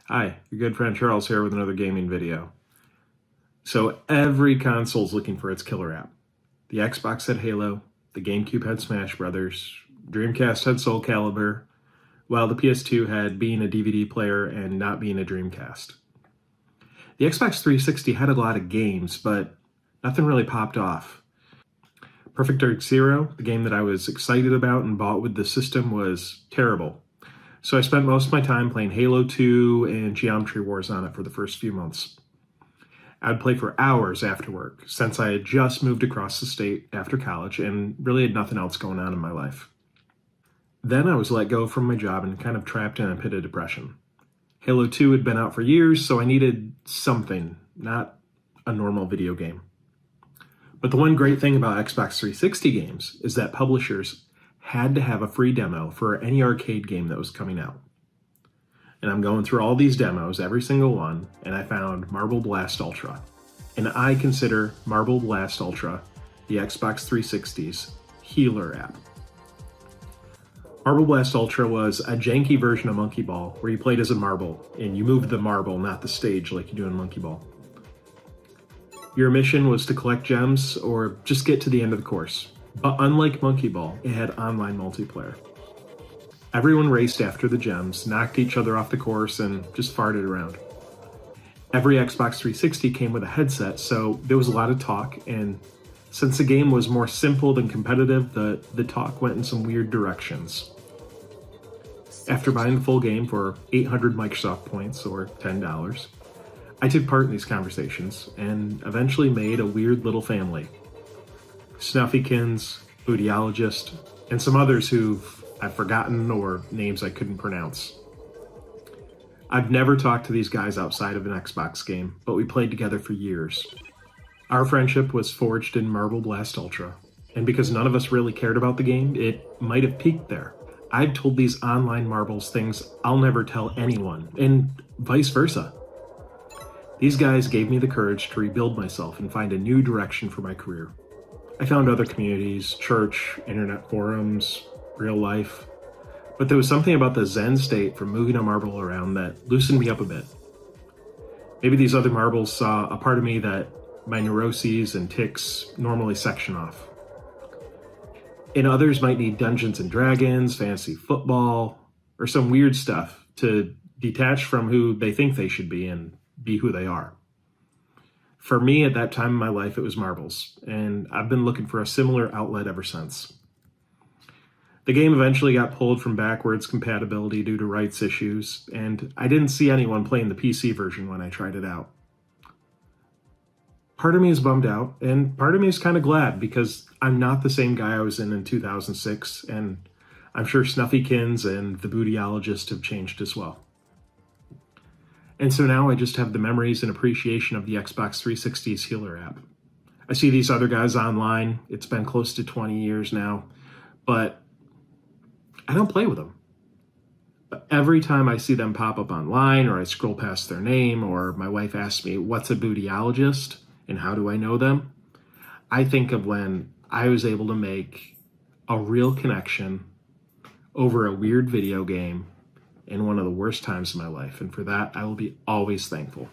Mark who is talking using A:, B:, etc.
A: Hi, your good friend Charles here with another gaming video. So every console's looking for its killer app. The Xbox had Halo, the GameCube had Smash Brothers, Dreamcast had Soul Calibur, while the PS2 had being a DVD player and not being a Dreamcast. The Xbox 360 had a lot of games, but nothing really popped off. Perfect Dark Zero, the game that I was excited about and bought with the system, was terrible. So I spent most of my time playing Halo 2 and Geometry Wars on it for the first few months. I'd play for hours after work, since I had just moved across the state after college and really had nothing else going on in my life. Then I was let go from my job and kind of trapped in a pit of depression. Halo 2 had been out for years, so I needed something, not a normal video game. But the one great thing about Xbox 360 games is that publishers had to have a free demo for any arcade game that was coming out. And I'm going through all these demos, every single one, and I found Marble Blast Ultra. And I consider Marble Blast Ultra the Xbox 360's healer app. Marble Blast Ultra was a janky version of Monkey Ball where you played as a marble and you moved the marble, not the stage like you do in Monkey Ball. Your mission was to collect gems or just get to the end of the course. But unlike Monkey Ball, it had online multiplayer. Everyone raced after the gems, knocked each other off the course, and just farted around. Every Xbox 360 came with a headset, so there was a lot of talk, and since the game was more simple than competitive, the talk went in some weird directions. After buying the full game for 800 Microsoft points, or $10, I took part in these conversations, and eventually made a weird little family. Snuffykins, Bootyologist, and some others who I've forgotten or names I couldn't pronounce. I've never talked to these guys outside of an Xbox game, but we played together for years. Our friendship was forged in Marble Blast Ultra, and because none of us really cared about the game, it might have peaked there. I've told these online marbles things I'll never tell anyone, and vice versa. These guys gave me the courage to rebuild myself and find a new direction for my career. I found other communities, church, internet forums, real life, but there was something about the Zen state from moving a marble around that loosened me up a bit. Maybe these other marbles saw a part of me that my neuroses and tics normally section off. And others might need Dungeons and Dragons, fantasy football, or some weird stuff to detach from who they think they should be and be who they are. For me, at that time in my life, it was marbles, and I've been looking for a similar outlet ever since. The game eventually got pulled from backwards compatibility due to rights issues, and I didn't see anyone playing the PC version when I tried it out. Part of me is bummed out, and part of me is kind of glad, because I'm not the same guy I was in 2006, and I'm sure Snuffykins and the Bootyologist have changed as well. And so now I just have the memories and appreciation of the Xbox 360's healer app. I see these other guys online. It's been close to 20 years now, but I don't play with them. But every time I see them pop up online, or I scroll past their name, or my wife asks me, what's a Bootyologist and how do I know them? I think of when I was able to make a real connection over a weird video game in one of the worst times of my life, and for that I will be always thankful.